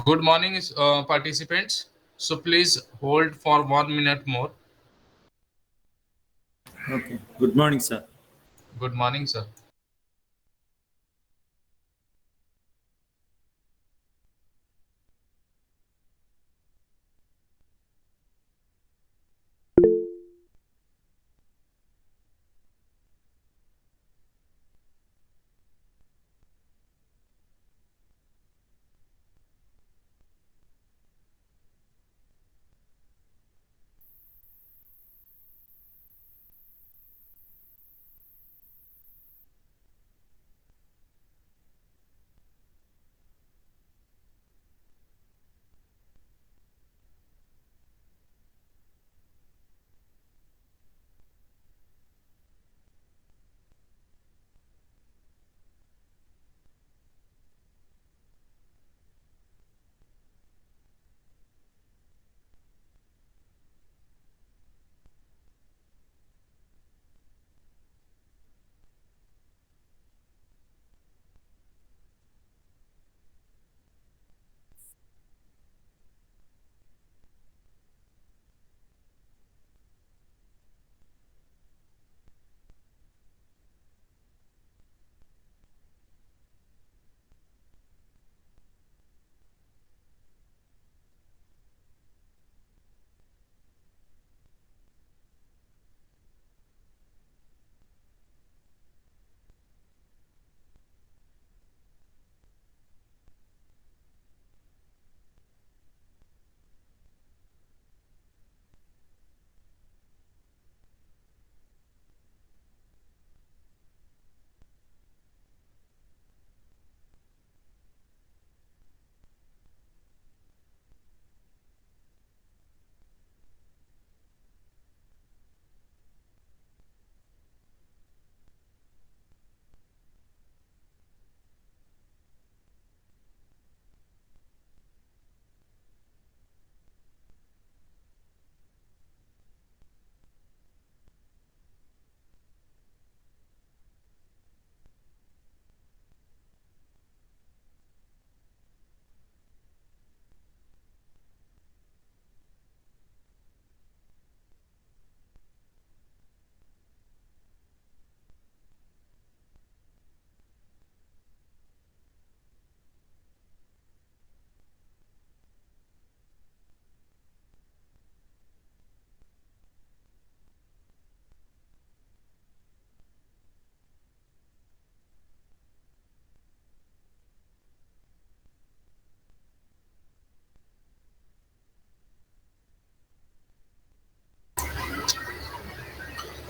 Good morning, participants. So please hold for 1 minute more. Okay. Good morning, sir. Good morning, sir.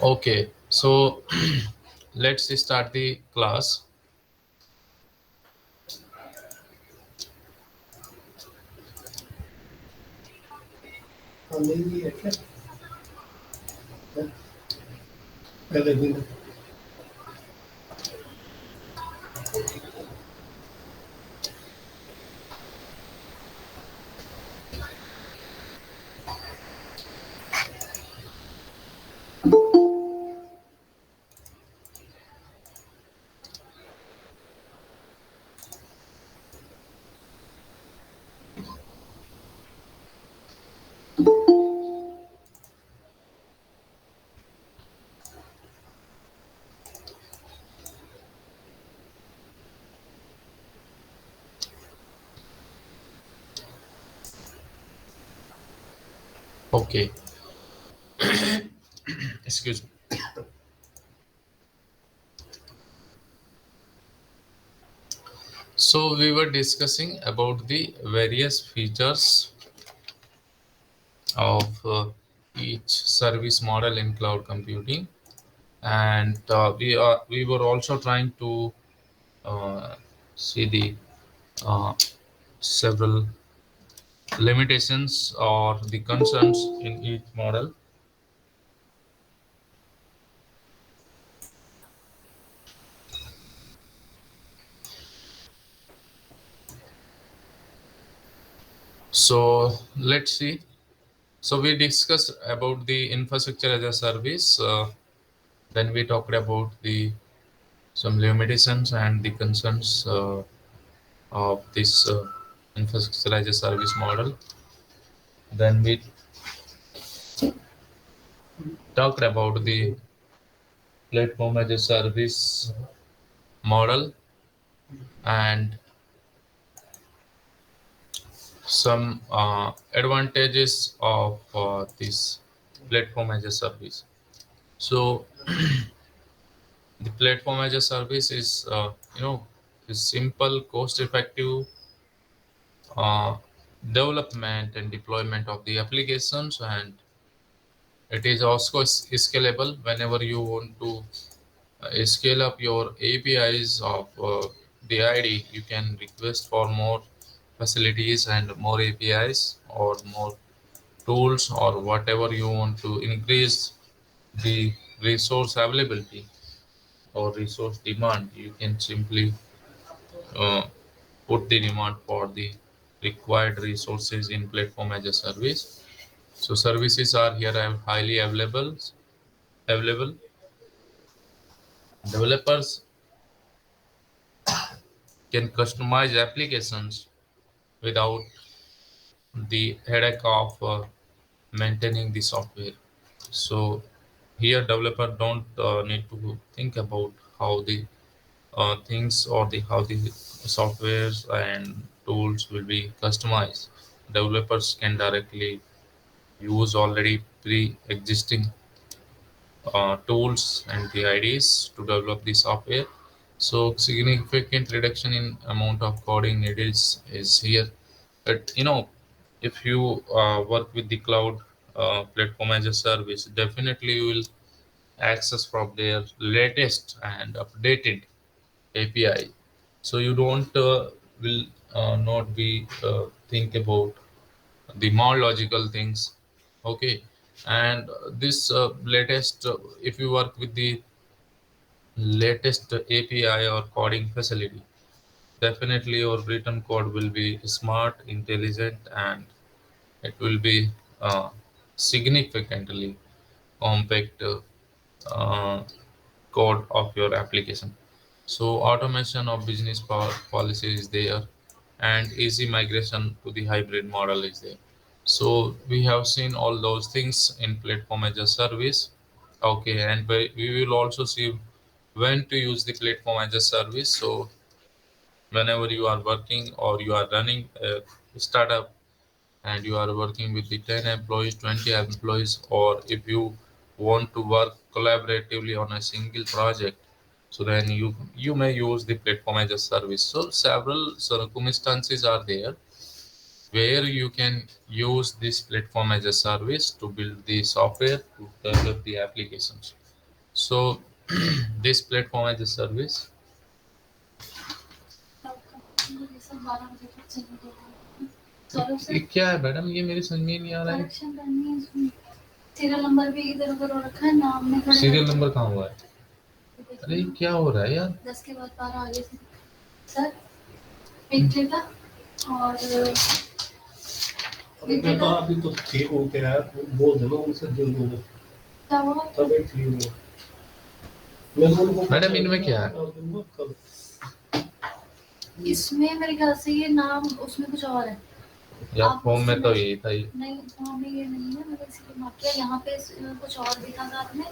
Okay, so let's start the class. Okay, excuse me. So we were discussing about the various features of each service model in cloud computing, and we were also trying to uh, see the uh, several limitations or the concerns in each model. So let's see. So we discussed about the infrastructure as a service. Then we talked about the some limitations and the concerns of this infrastructure as a service model. Then we talked about the platform as a service model and some advantages of this platform as a service. So the platform as a service is is simple, cost effective uh, development and deployment of the applications, and it is also scalable whenever you want to scale up your APIs of the ID. You can request for more facilities and more APIs or more tools or whatever you want to increase the resource availability or resource demand. You can simply uh, put the demand for the required resources in platform as a service. So services are here highly available. Developers can customize applications without the headache of maintaining the software. So here developer don't need to think about how the things or the how the softwares and tools will be customized. Developers can directly use already pre-existing tools and the IDs to develop the software. So significant reduction in amount of coding needed is here. But if you work with the cloud platform as a service, definitely you will access from their latest and updated API. So you don't will not be think about the more logical things. Okay, and this latest, if you work with the latest API or coding facility, definitely your written code will be smart, intelligent, and it will be significantly compact uh, code of your application. So automation of business policy is there, and easy migration to the hybrid model is there. So we have seen all those things in platform as a service. Okay, and we will also see when to use the platform as a service. So whenever you are working or you are running a startup and you are working with the 10 employees, 20 employees, or if you want to work collaboratively on a single project, so then you may use the platform as a service. So several circumstances are there where you can use this platform as a service to build the software to develop the applications. So this platform as a service, Saurabh ये sir क्या है madam, ये मेरी समझ में नहीं आ रहा है। करेक्शन करनी है इसमें सीरियल नंबर भी इधर उधर हो रखा है नाम में खड़े सीरियल नंबर कहाँ हुआ है? अरे ये क्या हो रहा है यार? 10 के बाद 12 आगे से सर एक डेटा और अभी मैं तो अभी तो ठीक हो गया है, बोल देना उनसे दिल दो क्या हुआ तभी ठीक हो। मैं तो उनको मैडम इनमें क्या है? दूंगा कल। इसमें मेरे ख्याल से ये नाम उसमें कुछ और है यार आप फॉर्म में उसमें- तो यही था ये। नहीं फॉर्म में ये नहीं है मैंने इसलिए मार्क किया यहाँ पे कुछ और दिखा था आपने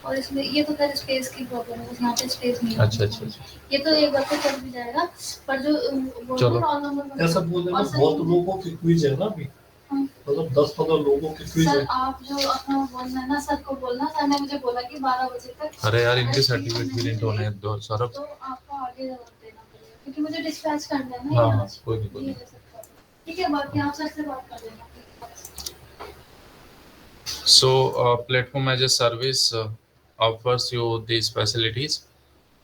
और इसमें ये तो खैर स्पेस की प्रॉब्लम है बस यहाँ पे स्पेस नहीं है अच्छा अच्छा अच्छा। ये तो एक बार तो चल भी जाएगा पर जो चलो। रोल नंबर ऐसा बोल देना और सर बहुत लोगों की क्विज है ना अभी, हाँ। मतलब 10-15 लोगों की क्विज सर है। आप जो अपना बोलना है ना सर को बोलना सर ने मुझे बोला कि 12 बजे तक अरे यार इनके अगर सर्टिफिकेट भी नहीं नहीं होने दो सौरभ। तो आपको आगे जवाब देना पड़ेगा क्योंकि मुझे डिस्पैच करना है ना हाँ ये हाँ आज कोई नहीं कोई ये नहीं। है सबका। ठीक है बाकी आप सर से बात कर लेना So platform as a service offers you these facilities,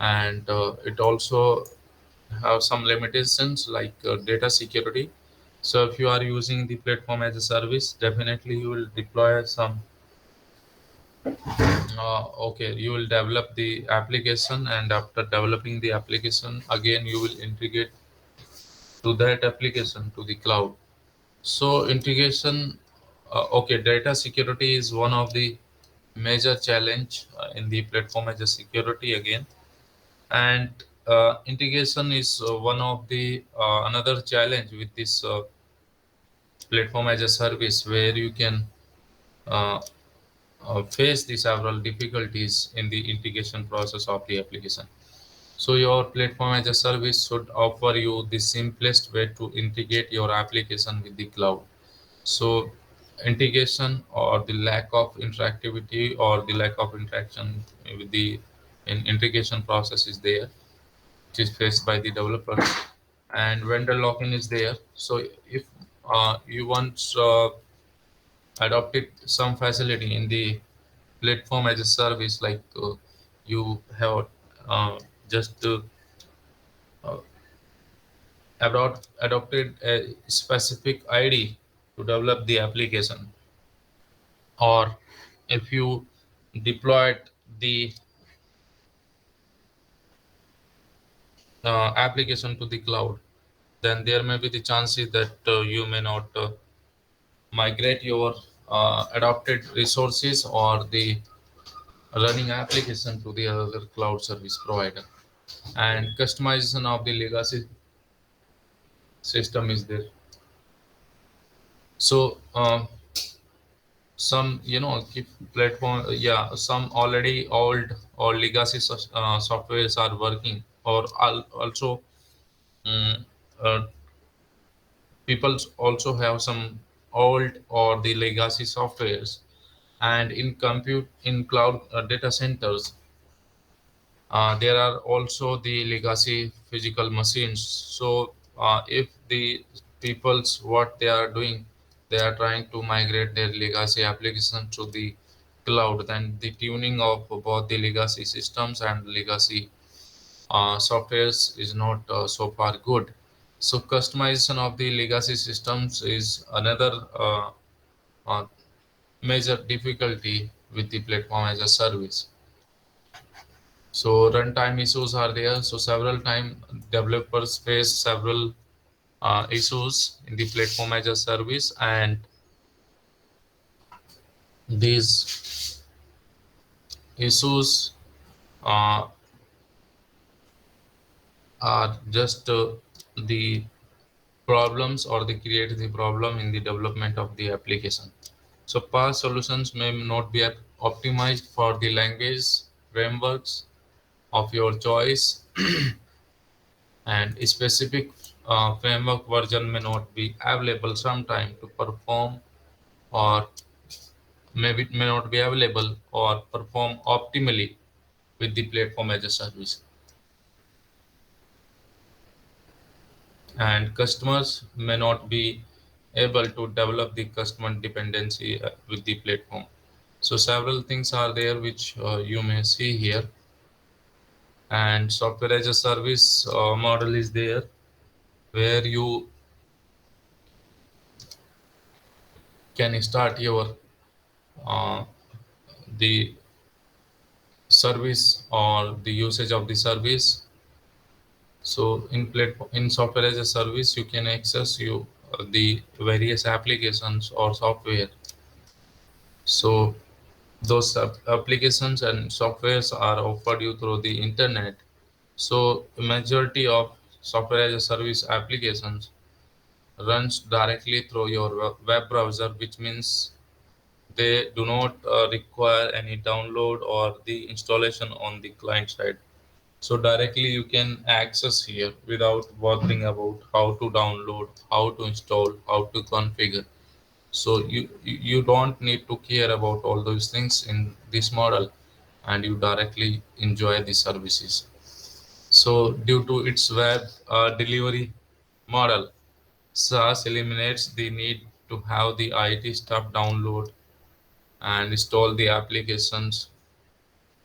and it also have some limitations like data security. So if you are using the platform as a service, definitely you will deploy some okay, you will develop the application, and after developing the application, again you will integrate to that application to the cloud. So integration, okay, data security is one of the major challenge in the platform as a security again, and integration is one of the another challenge with this platform as a service, where you can uh, face the several difficulties in the integration process of the application. So your platform as a service should offer you the simplest way to integrate your application with the cloud. So integration or the lack of interactivity or the lack of interaction with the integration process is there, which is faced by the developers, and vendor lock-in is there. So if you once adopted some facility in the platform as a service, like you have just uh, adopted a specific ID to develop the application, or if you deployed the application to the cloud, then there may be the chances that you may not migrate your adopted resources or the running application to the other cloud service provider. And customization of the legacy system is there. So some, keep platform, yeah, some already old or legacy softwares are working, or also mm, uh, people also have some old or the legacy softwares. And in compute in cloud data centers, there are also the legacy physical machines. So if the people's what they are doing, they are trying to migrate their legacy application to the cloud, then the tuning of both the legacy systems and legacy softwares is not so far good. So customization of the legacy systems is another uh, major difficulty with the platform as a service. So runtime issues are there. So several time developers face several issues in the platform as a service, and these issues uh, are just the problems, or they create the problem in the development of the application. So past solutions may not be optimized for the language frameworks of your choice, and a specific framework version may not be available sometime to perform, or maybe it may not be available or perform optimally with the platform as a service. And customers may not be able to develop the customer dependency with the platform. So several things are there which you may see here. And software as a service model is there, where you can start your uh, the service or the usage of the service. So in software as a service, you can access the various applications or software. So those applications and softwares are offered you through the internet. So the majority of software as a service applications runs directly through your web browser, which means they do not require any download or the installation on the client side. So directly you can access here without bothering about how to download, how to install, how to configure. So you don't need to care about all those things in this model, and you directly enjoy the services. So due to its web delivery model, SaaS eliminates the need to have the IT staff and install the applications,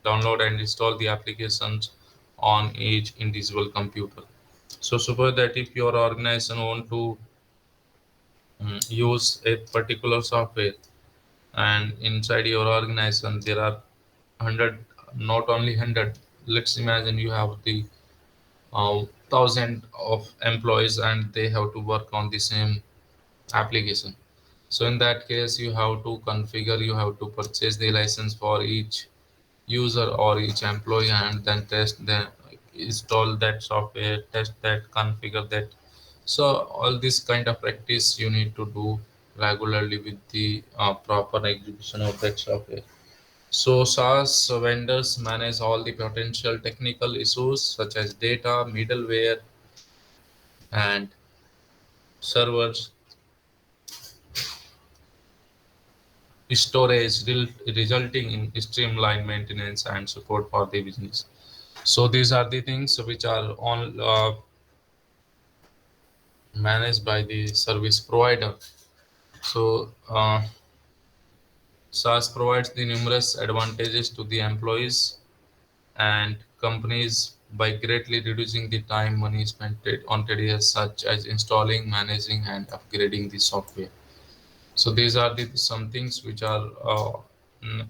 download and install the applications on each individual computer. So suppose that if your organization want to use a particular software, and inside your organization there are 100, not only 100, let's imagine you have the 1,000 of employees and they have to work on the same application. So in that case, you have to configure, you have to purchase the license for each user or each employee, and then test the install that software, test that, configure that. So all this kind of practice you need to do regularly with the proper execution of that software. So SaaS vendors manage all the potential technical issues such as data, middleware, and servers, storage, resulting in streamlined maintenance and support for the business. So these are the things which are all managed by the service provider. So SaaS provides the numerous advantages to the employees and companies by greatly reducing the time money spent on tedious such as installing, managing, and upgrading the software. So these are the some things which are mm,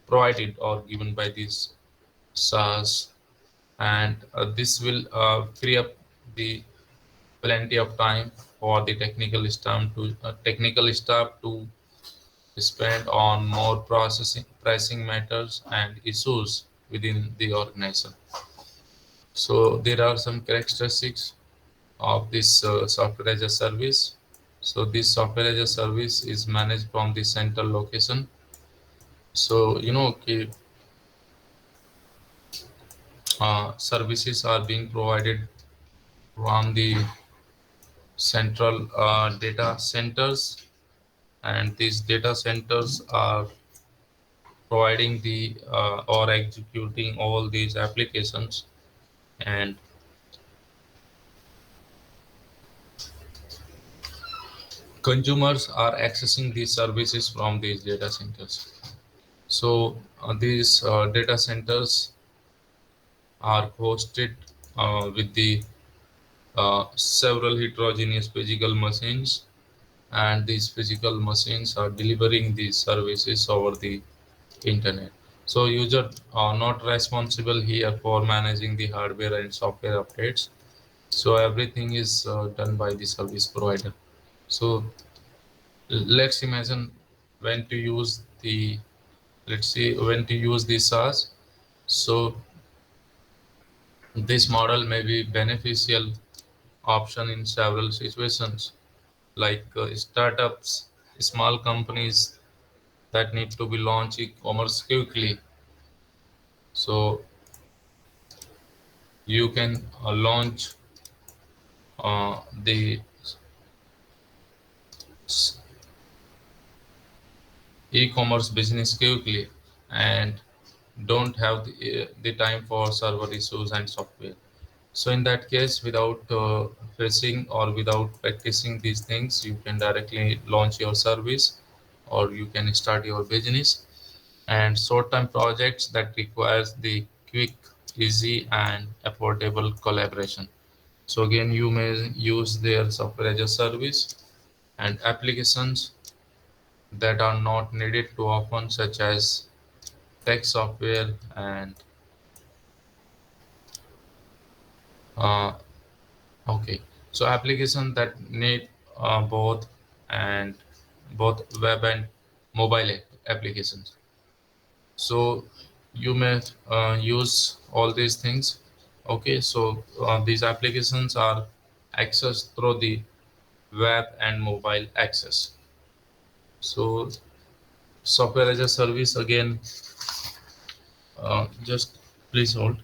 provided or given by these SaaS, and this will free up the plenty of time for the technical staff to spend on more processing pricing matters and issues within the organization. So there are some characteristics of this software as a service. So this software as a service is managed from the central location. So okay, services are being provided from the central data centers, and these data centers are providing the or executing all these applications, and consumers are accessing these services from these data centers. So these data centers are hosted with the several heterogeneous physical machines, and these physical machines are delivering these services over the internet. So users are not responsible here for managing the hardware and software updates. So everything is done by the service provider. So let's imagine when to use the let's see when to use the SaaS. So this model may be beneficial option in several situations, like startups, small companies that need to be launch e-commerce quickly. So you can launch the s- e-commerce business quickly and don't have the time for server issues and software. So in that case, without facing or without practicing these things, you can directly launch your service or you can start your business. And short-term projects that requires the quick, easy, and affordable collaboration. So again, you may use their software as a service and applications that are not needed too often, such as text software and uh, okay. So application that need both and both web and mobile applications. So you may use all these things. Okay, so these applications are accessed through the web and mobile access. So software as a service again, just please hold.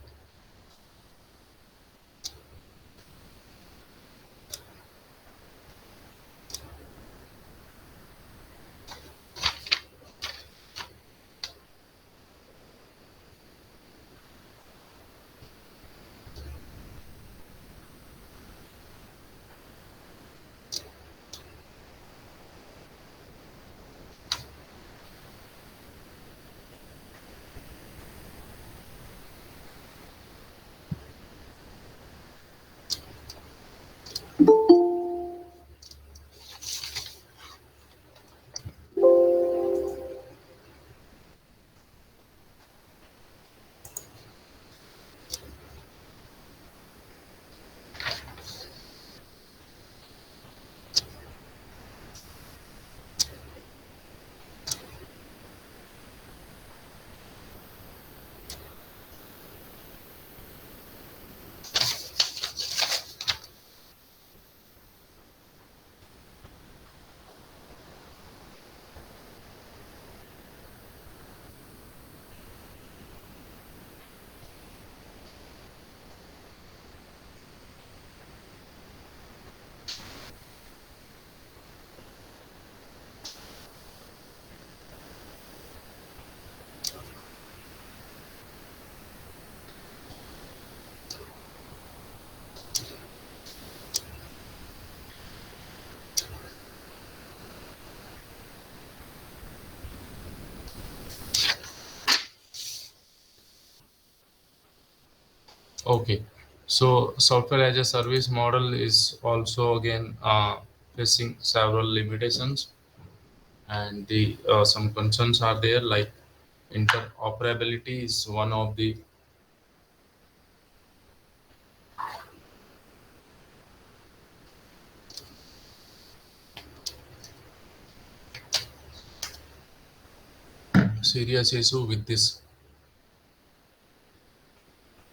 Okay, so software as a service model is also again facing several limitations, and the some concerns are there, like interoperability is one of the serious issue with this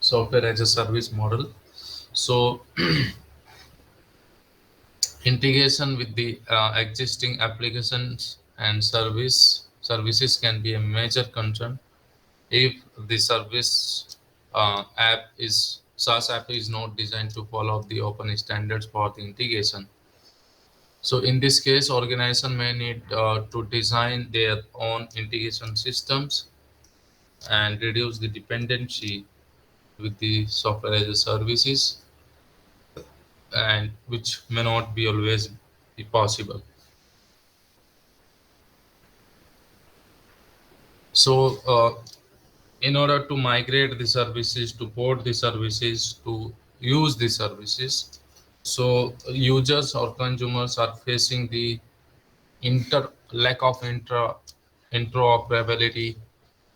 software as a service model. So integration with the existing applications and services can be a major concern if the service app is SaaS app is not designed to follow the open standards for the integration. So in this case, organization may need to design their own integration systems and reduce the dependency with the software as a services, and which may not be always be possible. So in order to migrate the services, to port the services, to use the services, so users or consumers are facing the lack of interoperability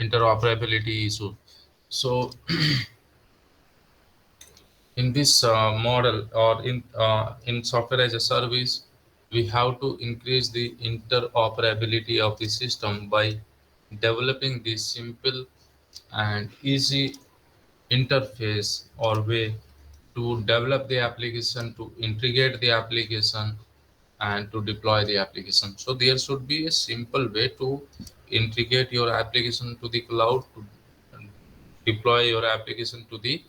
interoperability issue. So in this model, or in software as a service, we have to increase the interoperability of the system by developing this simple and easy interface or way to develop the application, to integrate the application, and to deploy the application. So there should be a simple way to integrate your application to the cloud, to deploy your application to the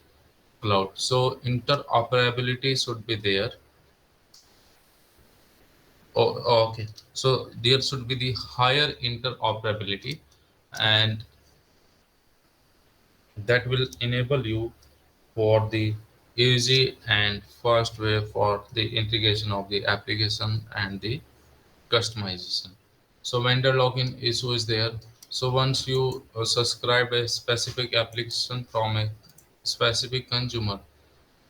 cloud. So interoperability should be there. Okay. So there should be the higher interoperability, and that will enable you for the easy and fast way for the integration of the application and the customization. So vendor login issue is there. So once you subscribe a specific application from a specific consumer,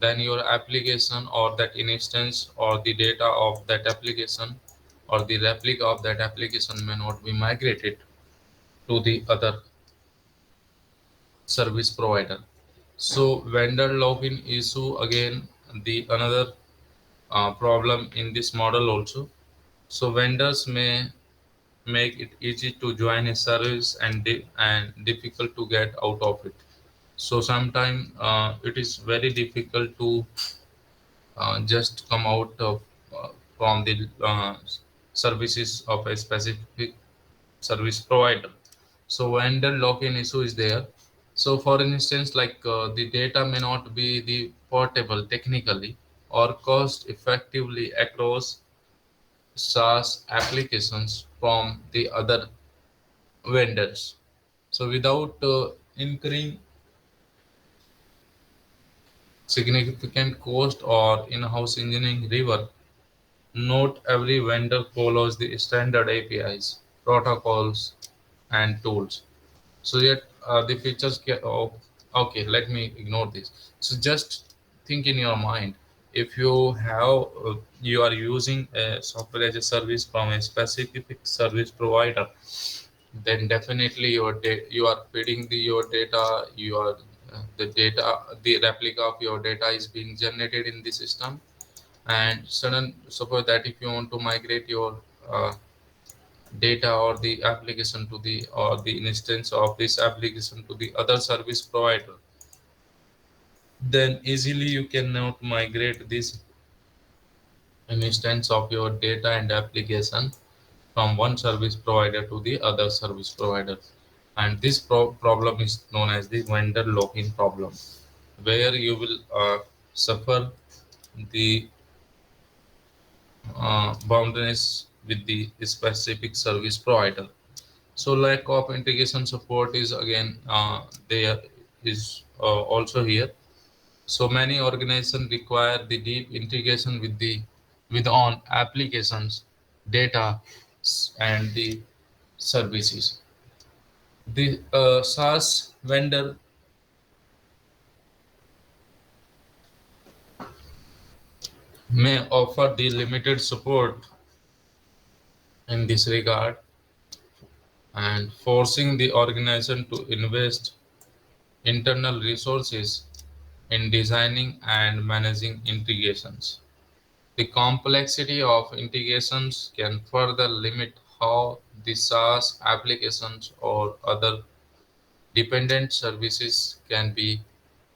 then your application or that instance or the data of that application or the replica of that application may not be migrated to the other service provider. So vendor login issue again, the another problem in this model also. So vendors may make it easy to join a service and difficult to get out of it. So sometimes it is very difficult to just come out of from the services of a specific service provider. So vendor lock-in issue is there. So for instance, like the data may not be the portable technically or cost effectively across SaaS applications from the other vendors. So without incurring significant cost or in-house engineering river, not every vendor follows the standard APIs, protocols, and tools. So yet the features okay, let me ignore this. So just think in your mind, if you have you are using a software as a service from a specific service provider, then definitely you are feeding your data, you are the replica of your data is being generated in the system, and sudden suppose that if you want to migrate your data or the application to the or the instance of this application to the other service provider, then easily you cannot migrate this instance of your data and application from one service provider to the other service provider. And this problem is known as the vendor lock-in problem, where you will suffer the boundaries with the specific service provider. So lack of integration support is again there is also here. So many organizations require the deep integration with the with on applications, data, and the services. The SaaS vendor may offer the limited support in this regard and forcing the organization to invest internal resources in designing and managing integrations. The complexity of integrations can further limit how the SaaS applications or other dependent services can be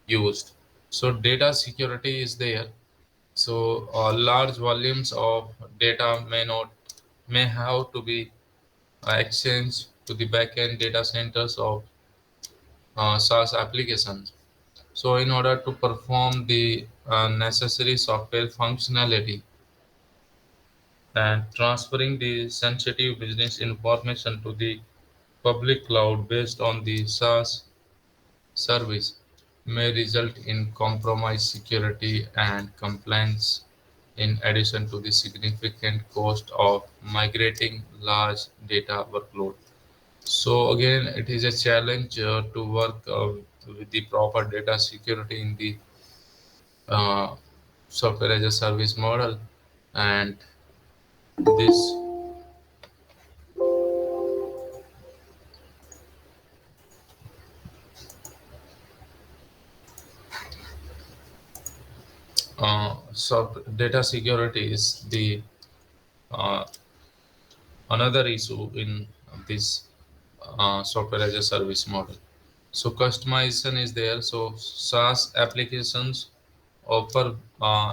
used. So data security is there. So large volumes of data may have to be exchanged to the backend data centers of SaaS applications. So in order to perform the necessary software functionality and transferring the sensitive business information to the public cloud based on the SaaS service may result in compromised security and compliance in addition to the significant cost of migrating large data workload. So again, it is a challenge to work with the proper data security in the uh, software as a service model, and this data security is the uh, another issue in this software as a service model. So customization is there. So SaaS applications offer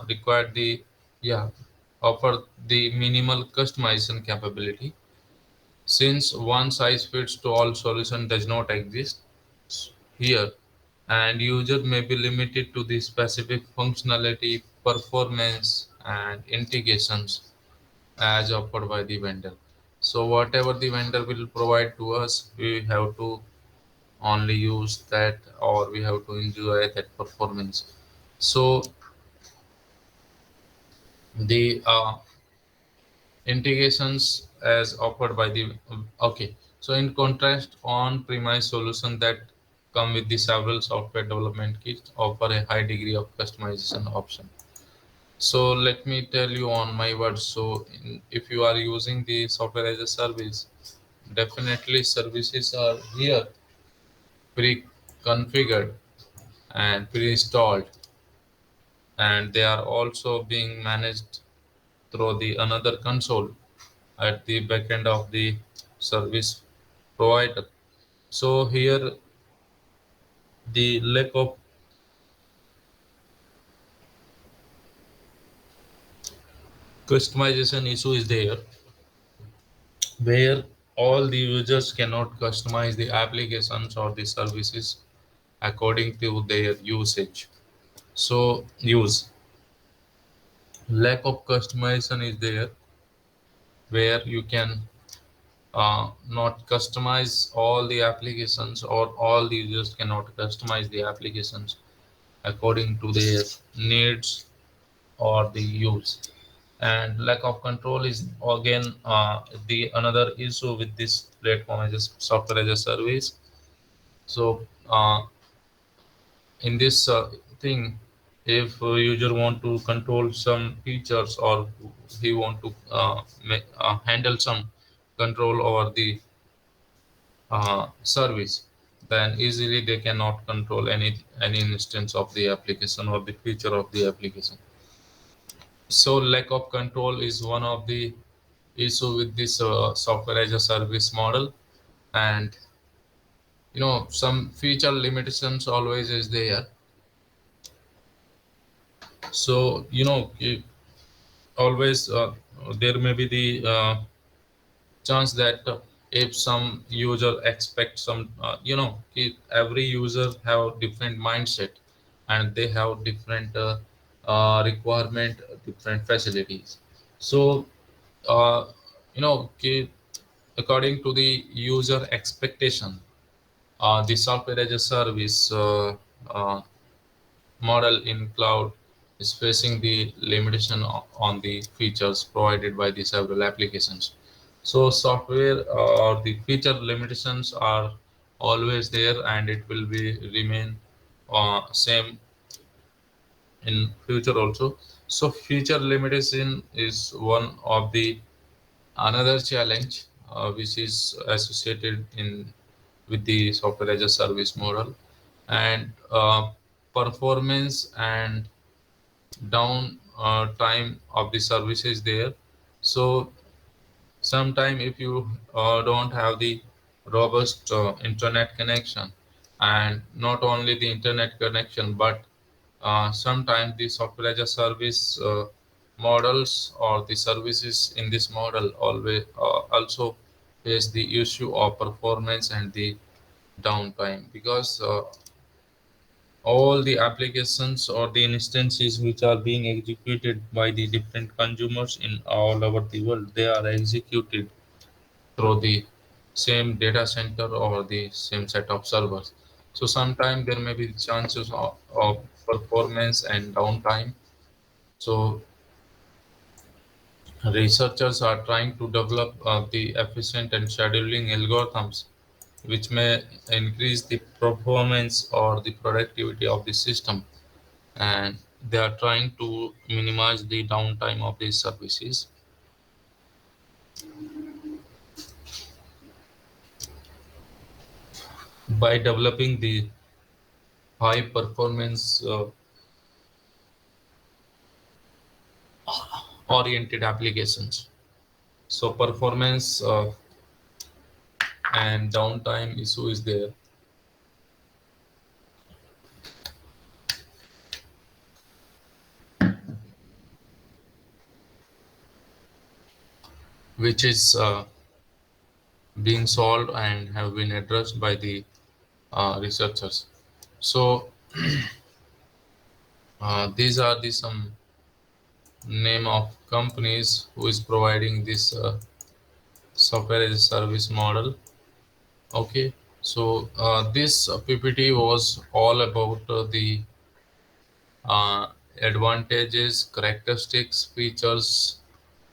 require the yeah offer the minimal customization capability. Since one size fits to all solution does not exist here, and user may be limited to the specific functionality, performance, and integrations as offered by the vendor. So whatever the vendor will provide to us, we have to only use that, or we have to enjoy that performance. So the integrations as offered by the okay. So in contrast, on-premise solution that come with the several software development kits offer a high degree of customization option. So let me tell you on my words. So if you are using the software as a service, definitely services are here pre-configured and pre-installed, and they are also being managed through the another console at the back end of the service provider. So here the lack of customization issue is there, where all the users cannot customize the applications or the services according to their usage. So use lack of customization is there, where you can not customize all the applications, or all the users cannot customize the applications according to their needs or the use. And lack of control is again the another issue with this platform as a software as a service. So in this thing, if user want to control some features, or he want to handle some control over the service, then easily they cannot control any instance of the application or the feature of the application. So lack of control is one of the issue with this software as a service model. And some feature limitations always is there. So always there may be the chance that if some user expect some every user have different mindset, and they have different requirement, different facilities. So uh, according to the user expectation, the software as a service model in cloud is facing the limitation on the features provided by the several applications. So software or the feature limitations are always there, and it will be remain same in future also. So feature limitation is one of the another challenge which is associated in with the software as a service model, and performance and down time of the services there. So sometime if you don't have the robust internet connection, and not only the internet connection, but sometimes the software as a service models or the services in this model always also face the issue of performance and the downtime, because all the applications or the instances which are being executed by the different consumers in all over the world, they are executed through the same data center or the same set of servers. So sometimes there may be chances of performance and downtime. So researchers are trying to develop the efficient and scheduling algorithms which may increase the performance or the productivity of the system, and they are trying to minimize the downtime of these services. By developing the high performance oriented applications. So performance and downtime issue is there, which is being solved and have been addressed by the researchers. So these are the some name of companies who is providing this software as a service model. Okay, so this PPT was all about the advantages, characteristics, features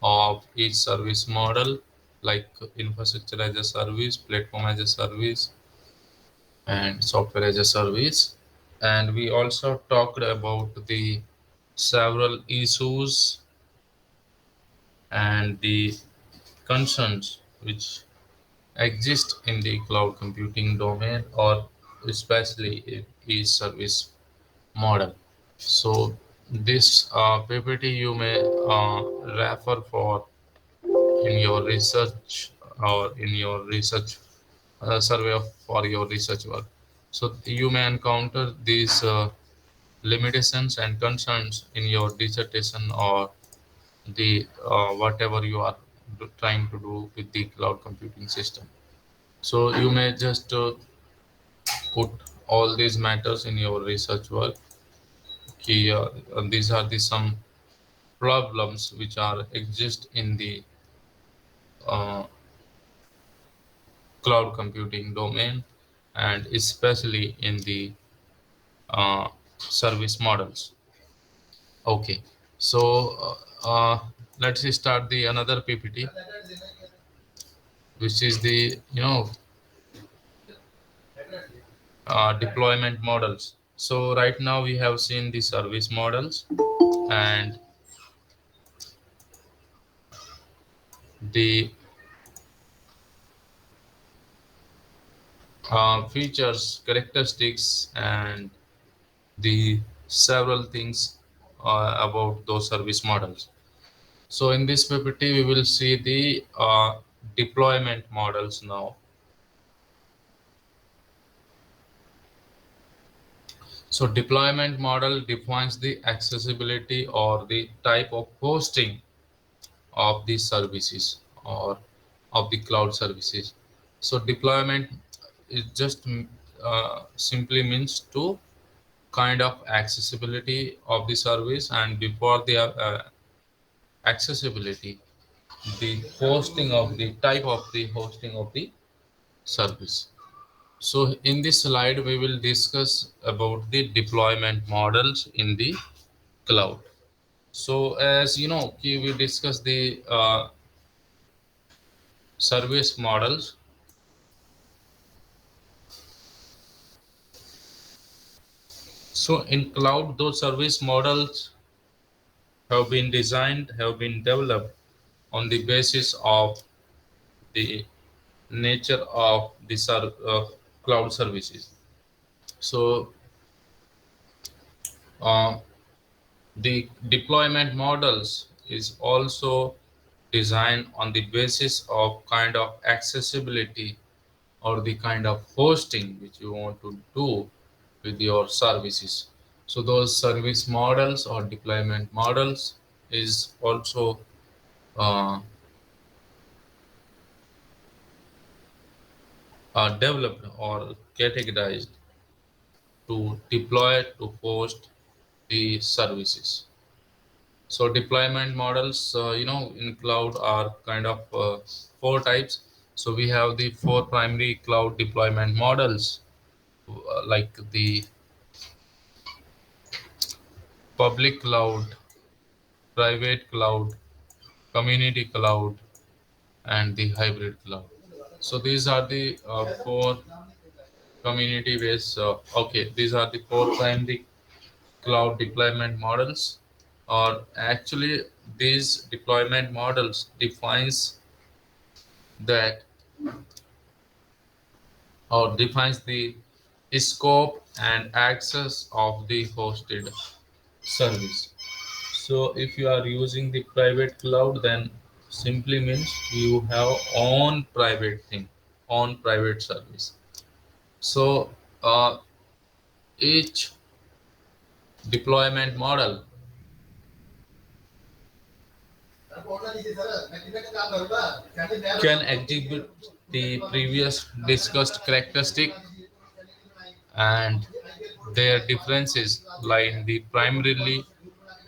of each service model, like infrastructure as a service, platform as a service, and software as a service. And we also talked about the several issues and the concerns which exist in the cloud computing domain, or especially in each service model. So this PPT you may refer for in your research or in your research survey for your research work. So you may encounter these limitations and concerns in your dissertation or the whatever you are trying to do with the cloud computing system. So you may just put all these matters in your research work. Okay, these are the some problems which are exist in the uh, cloud computing domain, and especially in the service models. Okay, so let's start the another PPT, which is the deployment models. So right now we have seen the service models and the features, characteristics, and the several things about those service models. So in this PPT, we will see the deployment models now. So deployment model defines the accessibility or the type of hosting of these services or of the cloud services. So deployment is just simply means to kind of accessibility of the service, and before the accessibility, the hosting of the type of the hosting of the service. So in this slide, we will discuss about the deployment models in the cloud. So as you know, we discuss the service models. So in cloud, those service models have been designed, have been developed on the basis of the nature of the cloud services. So uh, the deployment models is also designed on the basis of kind of accessibility or the kind of hosting which you want to do with your services. So those service models or deployment models is also uh, developed or categorized to deploy to host the services. So deployment models, in cloud are kind of four types. So we have the four primary cloud deployment models, like the public cloud, private cloud, community cloud, and the hybrid cloud. So these are the four community based. Okay, these are the four primary cloud deployment models. Or actually, these deployment models defines that or defines the scope and access of the hosted service. So if you are using the private cloud, then simply means you have own private thing, own private service. So each deployment model can exhibit the previous discussed characteristic, and their differences lie in the primarily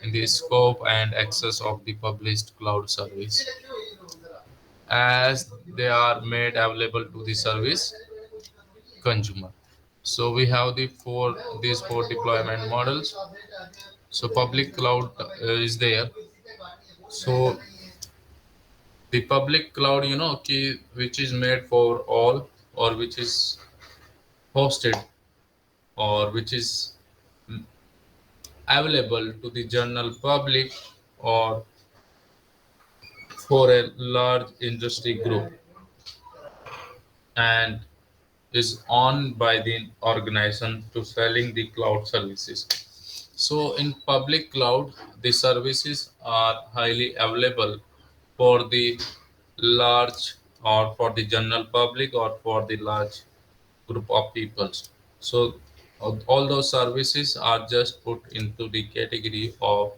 in the scope and access of the published cloud service as they are made available to the service consumer. So we have these four deployment models. So public cloud is there. So the public cloud, which is made for all, or which is hosted, or which is available to the general public, or for a large industry group, and is owned by the organization to selling the cloud services. So in public cloud, the services are highly available for the large or for the general public or for the large group of peoples. So all those services are just put into the category of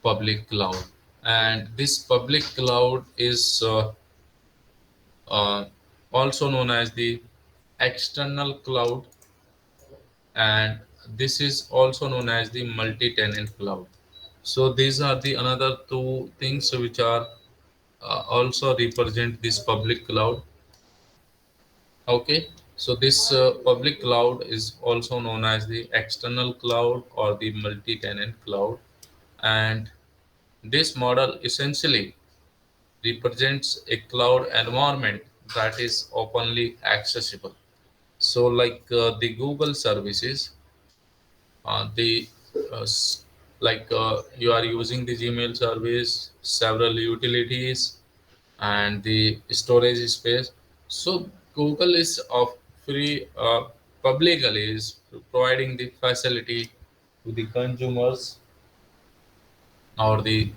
public cloud. And this public cloud is uh, also known as the external cloud, and this is also known as the multi-tenant cloud. So these are the another two things which are also represent this public cloud. Okay, so this public cloud is also known as the external cloud or the multi-tenant cloud, and this model essentially represents a cloud environment that is openly accessible. So, like the Google services, the like you are using the Gmail service, several utilities, and the storage space. So Google is of free publicly is providing the facility to the consumers or the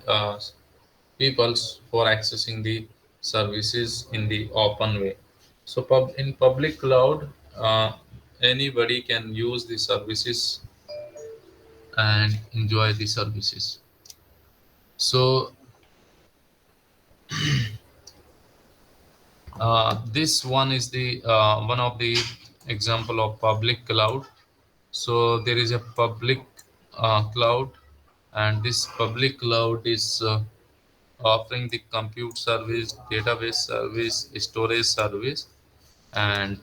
peoples for accessing the services in the open way. So in public cloud, anybody can use the services and enjoy the services. So this one is the one of the example of public cloud. So there is a public cloud, and this public cloud is offering the compute service, database service, storage service, and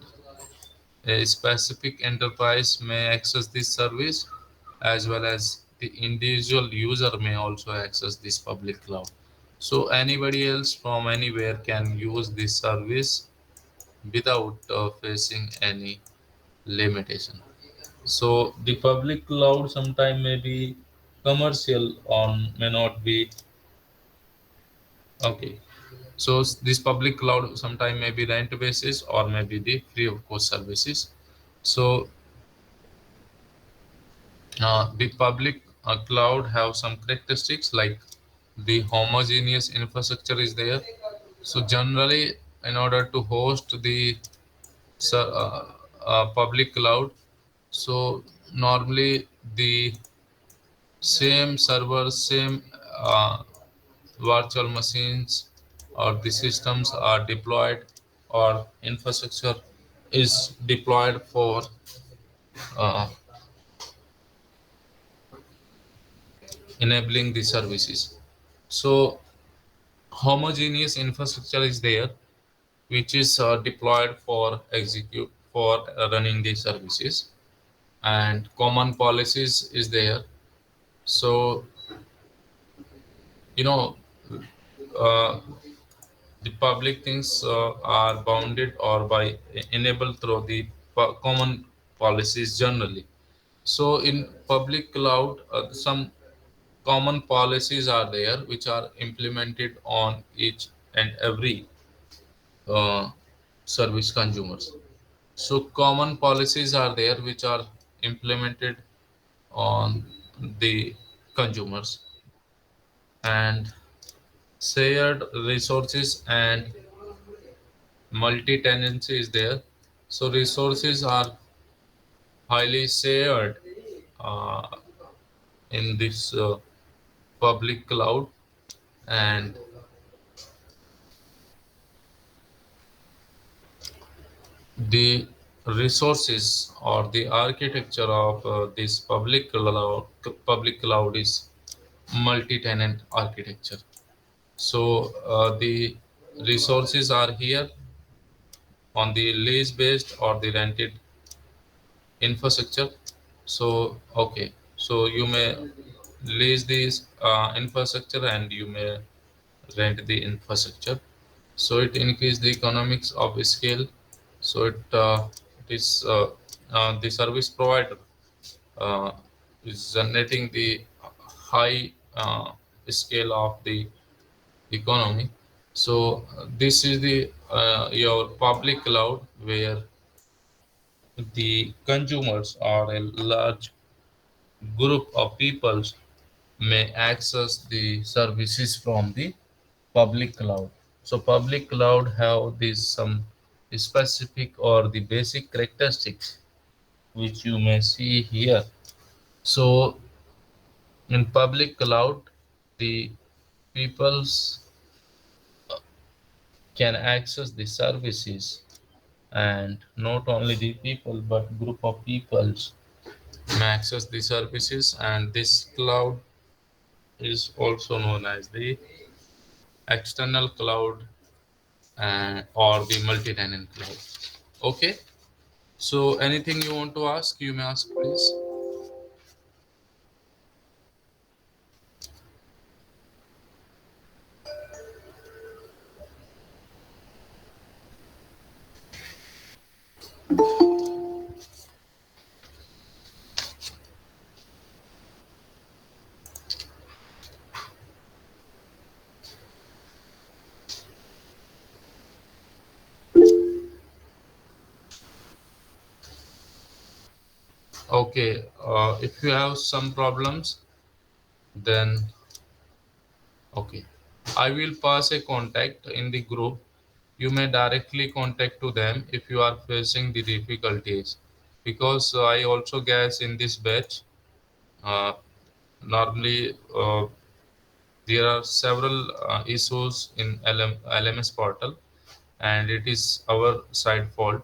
a specific enterprise may access this service, as well as the individual user may also access this public cloud. So anybody else from anywhere can use this service without facing any limitation. So the public cloud sometime may be commercial or may not be. Okay, so this public cloud sometime may be rent basis or maybe the free of cost services. So the public cloud have some characteristics like the homogeneous infrastructure is there. So generally, in order to host the public cloud, so normally the same servers, same virtual machines or the systems are deployed or infrastructure is deployed for uh, enabling the services. So homogeneous infrastructure is there which is deployed for execute for running the services, and common policies is there. So you know uh, the public things are bounded or by enabled through the common policies generally. So in public cloud, some common policies are there which are implemented on each and every uh, service consumers. So common policies are there which are implemented on the consumers, and shared resources and multi-tenancy is there. So resources are highly shared uh, in this public cloud, and the resources or the architecture of this public cloud is multi-tenant architecture. So the resources are here on the lease based or the rented infrastructure. So okay, so you may lease this infrastructure and you may rent the infrastructure. So it increase the economics of scale. So it is the service provider uh, is generating the high scale of the economy. So this is the your public cloud where the consumers or a large group of people may access the services from the public cloud. So public cloud have this some specific or the basic characteristics which you may see here. So in public cloud, the peoples can access the services, and not only the people but group of peoples may access the services, and this cloud is also known as the external cloud or the multi-tenant cloud. Okay, so anything you want to ask, you may ask, please. Okay, if you have some problems, then okay, I will pass a contact in the group. You may directly contact to them if you are facing the difficulties, because I also guess in this batch uh, normally there are several issues in LMS portal, and it is our side fault.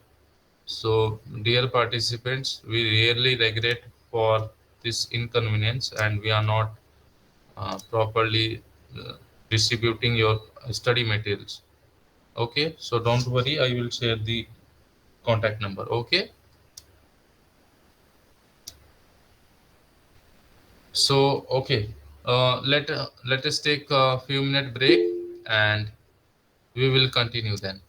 So, dear participants, we really regret for this inconvenience, and we are not properly distributing your study materials. Okay, so don't worry, I will share the contact number. Okay, so okay, let us take a few minute break, and we will continue then.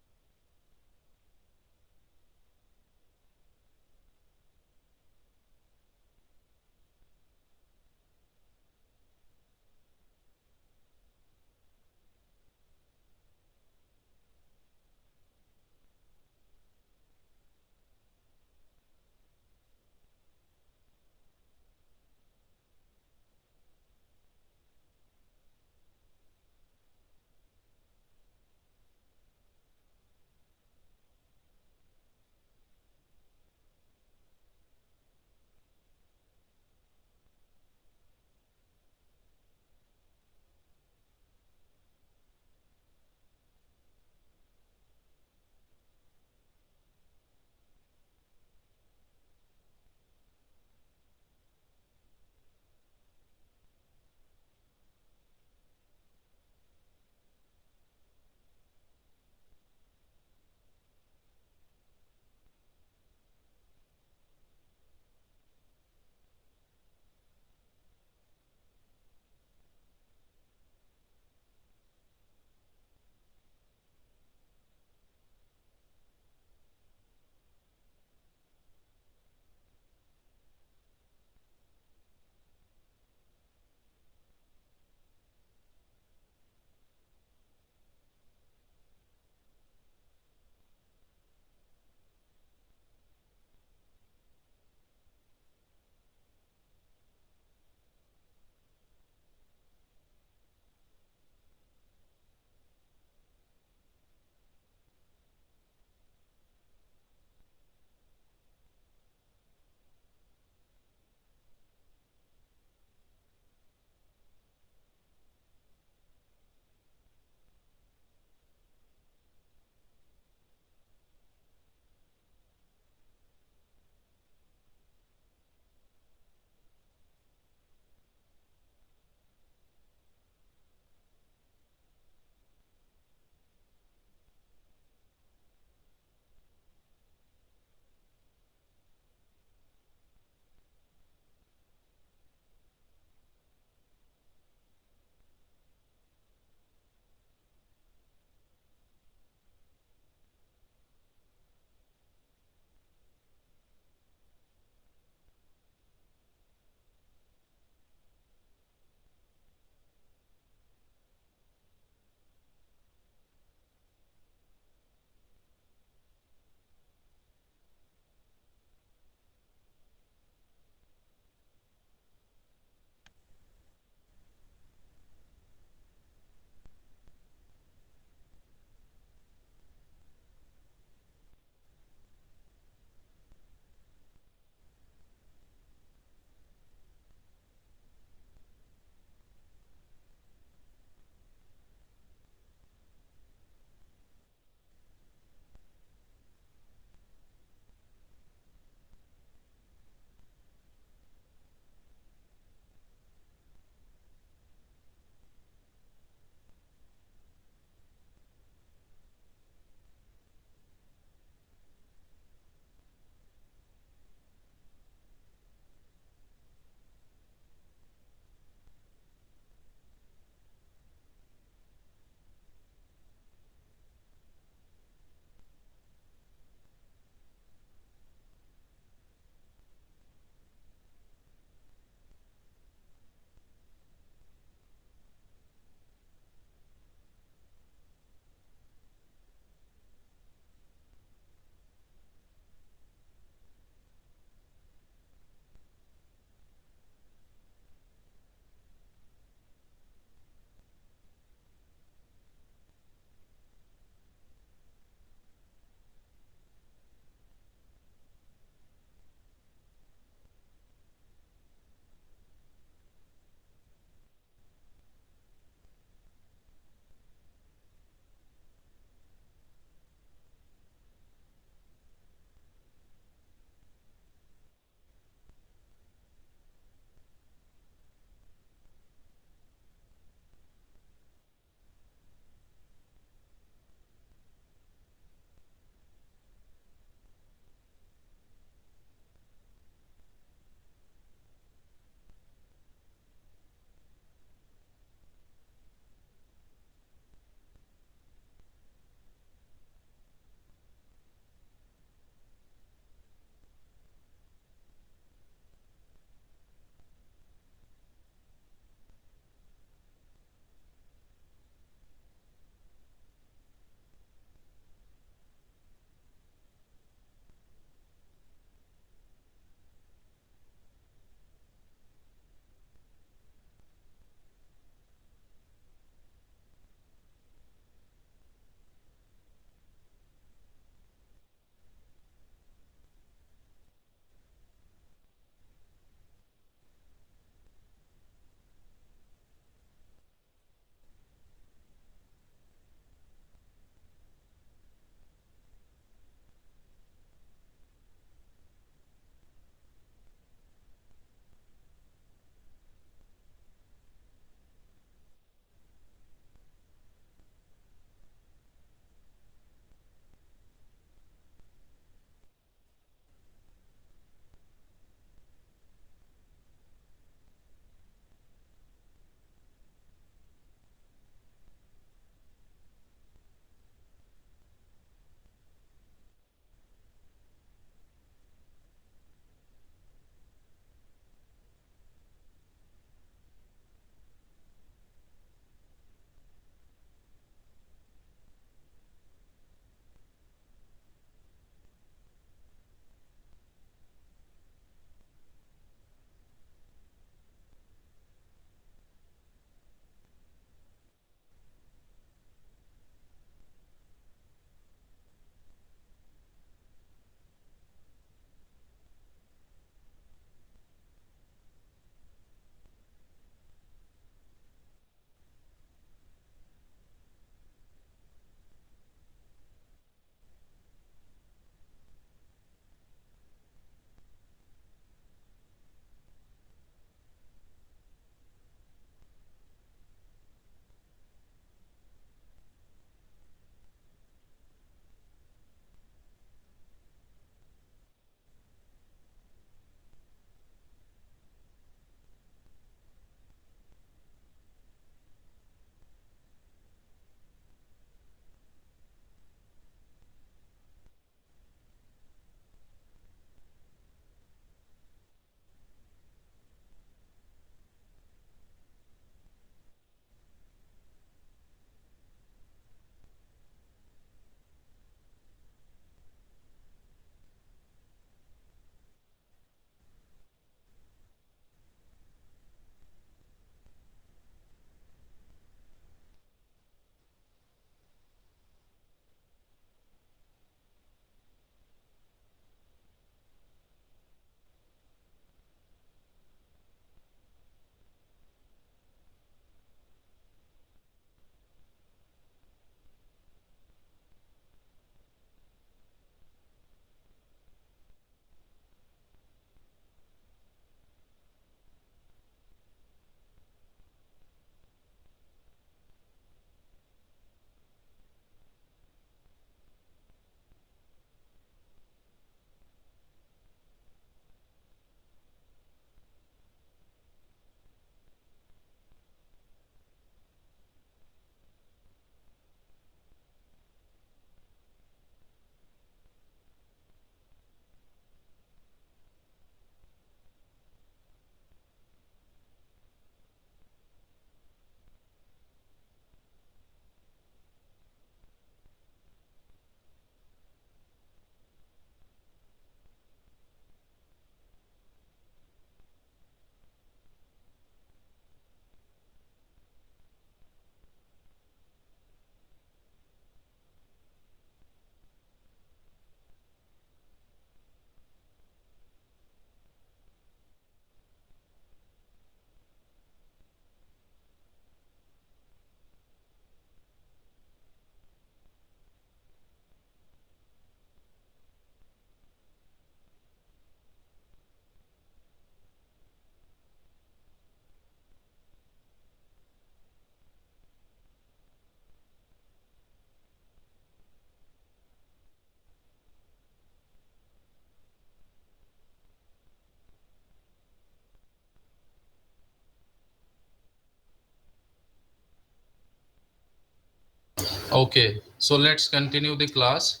Okay, so let's continue the class.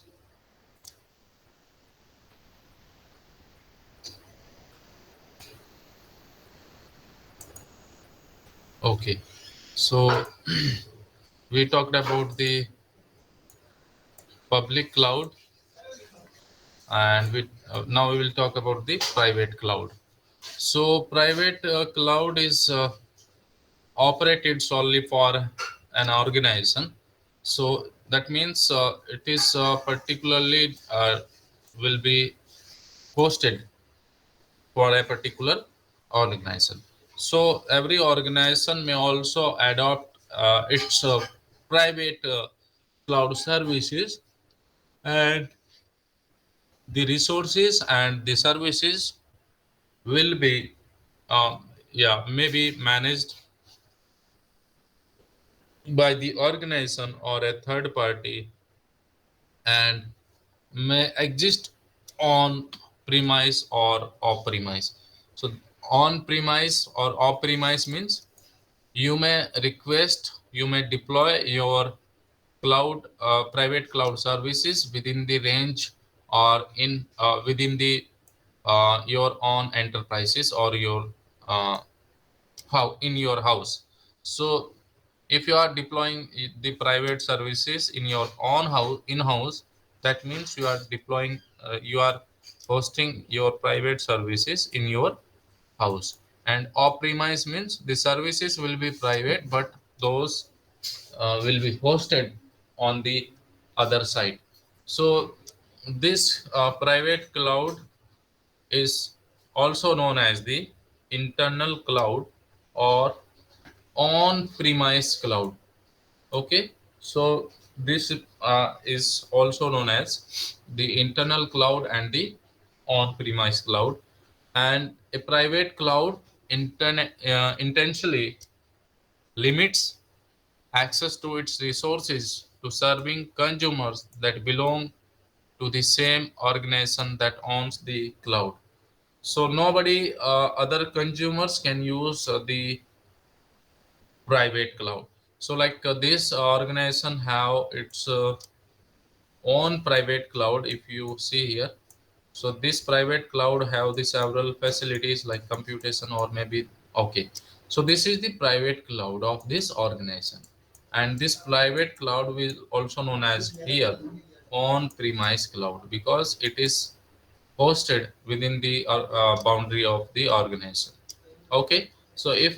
Okay, so we talked about the public cloud, and now we will talk about the private cloud. So private cloud is operated solely for an organization. So that means it is particularly will be hosted for a particular organization. So every organization may also adopt its private cloud services, and the resources and the services will be maybe managed by the organization or a third party, and may exist on premise or off premise. So on premise or off premise means you may deploy your cloud private cloud services within the range or in within the your own enterprises or your uh, how in your house. So if you are deploying the private services in your own house in house, that means you are deploying you are hosting your private services in your house. And off premise means the services will be private, but those will be hosted on the other side. So this private cloud is also known as the internal cloud or on-premise cloud. Okay, so this is also known as the internal cloud and the on-premise cloud. And a private cloud intentionally limits access to its resources to serving consumers that belong to the same organization that owns the cloud. So nobody, other consumers can use the private cloud. So like this organization have its own private cloud. If you see here, so this private cloud have the several facilities like computation or maybe okay. So this is the private cloud of this organization, and this private cloud is also known as here on premise cloud because it is hosted within the boundary of the organization. Okay, so if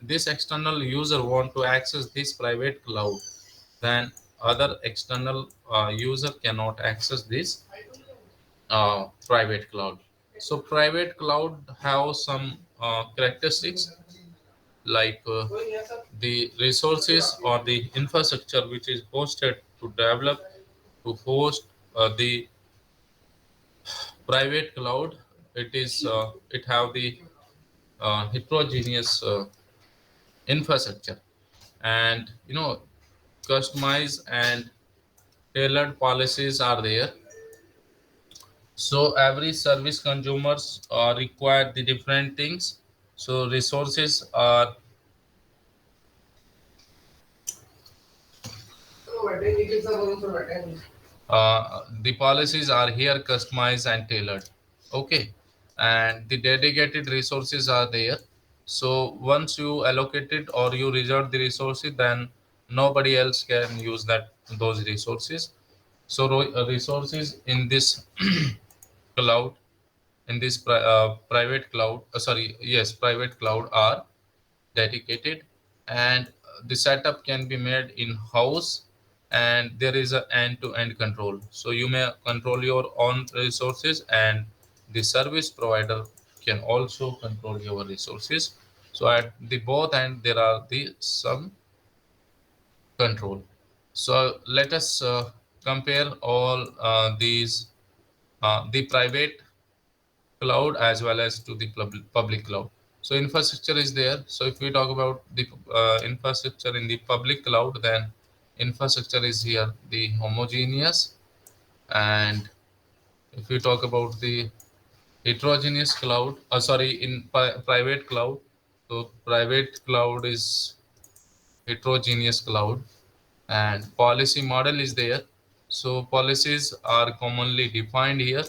this external user want to access this private cloud, then other external user cannot access this private cloud. So private cloud have some characteristics like the resources or the infrastructure which is hosted to develop to host the private cloud. It have the heterogeneous infrastructure, and customized and tailored policies are there. So every service consumers require the different things. So resources are the policies are here customized and tailored. Okay, and the dedicated resources are there. So once you allocate it or you reserve the resources, then nobody else can use those resources. So resources in this cloud, in this private cloud, sorry, yes, private cloud are dedicated, and the setup can be made in house, and there is a end-to-end control. So you may control your own resources, and the service provider can also control your resources. So at the both end there are the some control. So let us compare all these the private cloud as well as to the public cloud. So infrastructure is there. So if we talk about the infrastructure in the public cloud, then infrastructure is here the homogeneous. And if we talk about the heterogeneous cloud, sorry, in private cloud, so private cloud is heterogeneous cloud. and policy model is there. So policies are commonly defined here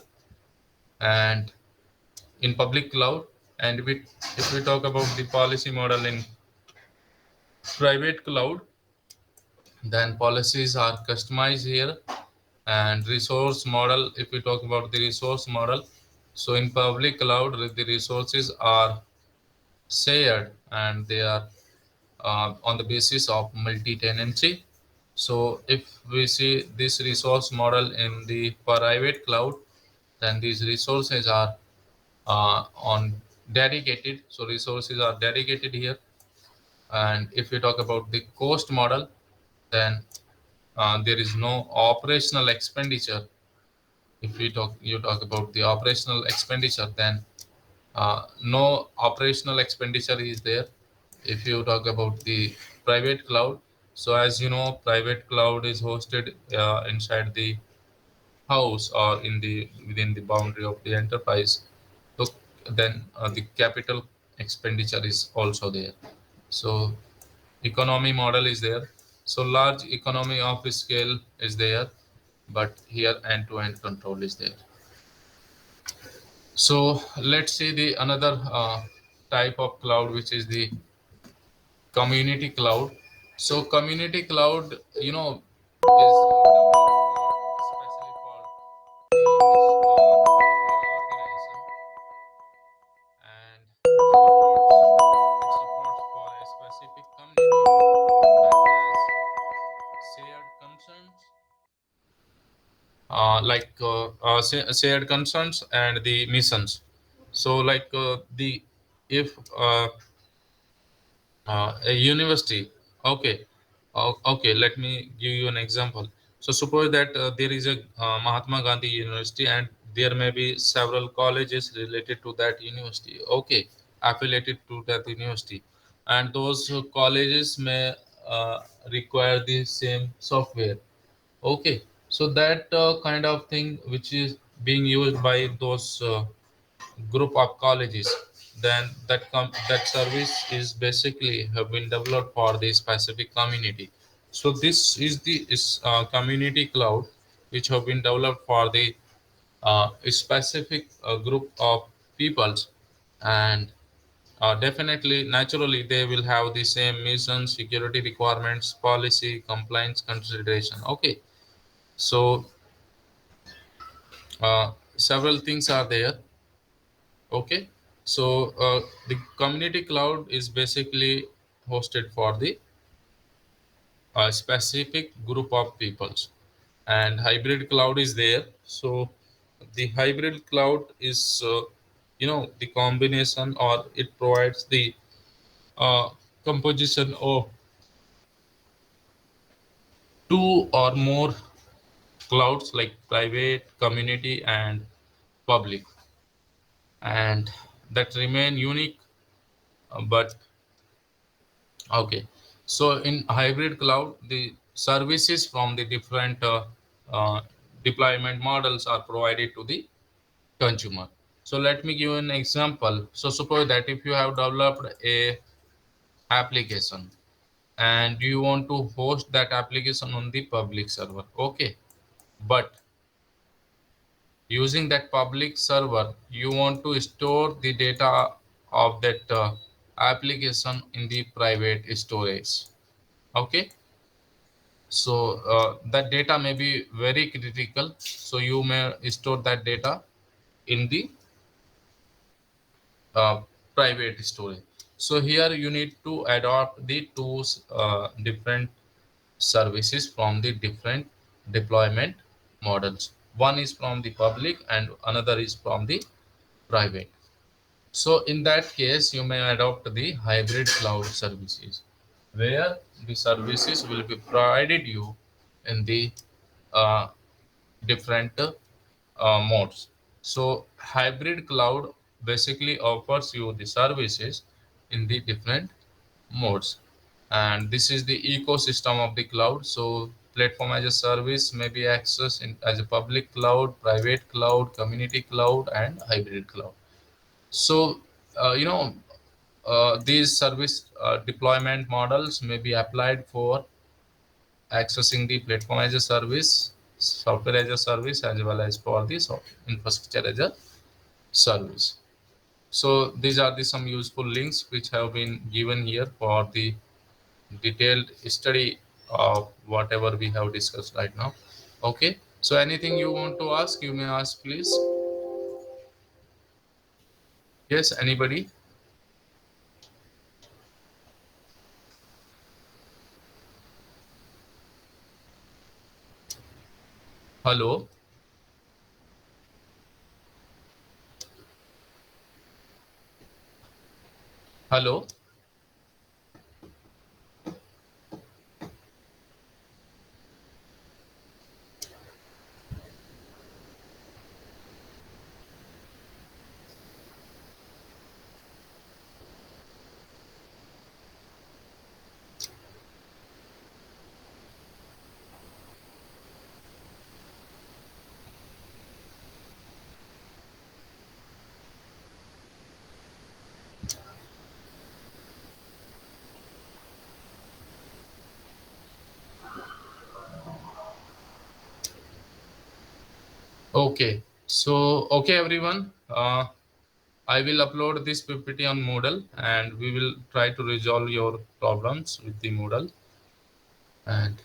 and in public cloud. And if we talk about the policy model in private cloud, then policies are customized here. And resource model, if we talk about the resource model, so in public cloud the resources are shared and they are on the basis of multi-tenancy. So if we see this resource model in the private cloud, then these resources are on dedicated. So resources are dedicated here. And if we talk about the cost model, then there is no operational expenditure. If you talk about the operational expenditure, then no operational expenditure is there. If you talk about the private cloud, so as you know, private cloud is hosted inside the house or in the within the boundary of the enterprise. So then the capital expenditure is also there. So economy model is there. So large economy of scale is there, but here end-to-end control is there. So let's see the another type of cloud, which is the community cloud. So community cloud, you know, is developed especially for the particular organization, and supports for a specific community that has shared concerns, shared concerns and the missions. So like the if a university, okay, okay, let me give you an example. So suppose that there is a Mahatma Gandhi University and there may be several colleges related to that university, okay, affiliated to that university, and those colleges may require the same software. Okay, so that kind of thing which is being used by those group of colleges, then that service is basically have been developed for the specific community. So this is the community cloud which have been developed for the specific group of peoples, and definitely naturally they will have the same mission, security requirements, policy, compliance consideration. Okay, so several things are there. Okay, so the community cloud is basically hosted for the specific group of peoples, and hybrid cloud is there. So the hybrid cloud is, you know, the combination, or it provides the uh, composition of two or more clouds like private, community, and public, and that remain unique. But okay, so in hybrid cloud, the services from the different uh, deployment models are provided to the consumer. So let me give you an example. So suppose that if you have developed a application and you want to host that application on the public server, okay, but using that public server, you want to store the data of that application in the private storage. Okay, so that data may be very critical, so you may store that data in the uh, private storage. So here you need to adopt the two different services from the different deployment models. One is from the public and another is from the private. So in that case, you may adopt the hybrid cloud services, where the services will be provided you in the uh, different modes. So hybrid cloud basically offers you the services in the different modes, and this is the ecosystem of the cloud. So platform as a service may be accessed as a public cloud, private cloud, community cloud, and hybrid cloud. So you know, these service deployment models may be applied for accessing the platform as a service, software as a service, as well as for the infrastructure as a service. So these are the some useful links which have been given here for the detailed study of whatever we have discussed right now. Okay, so anything you want to ask, you may ask, please. Yes, anybody? Hello. Hello. Okay, so okay everyone, I will upload this PPT on Moodle and we will try to resolve your problems with the Moodle, and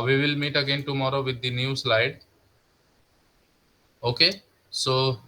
we will meet again tomorrow with the new slide. Okay, so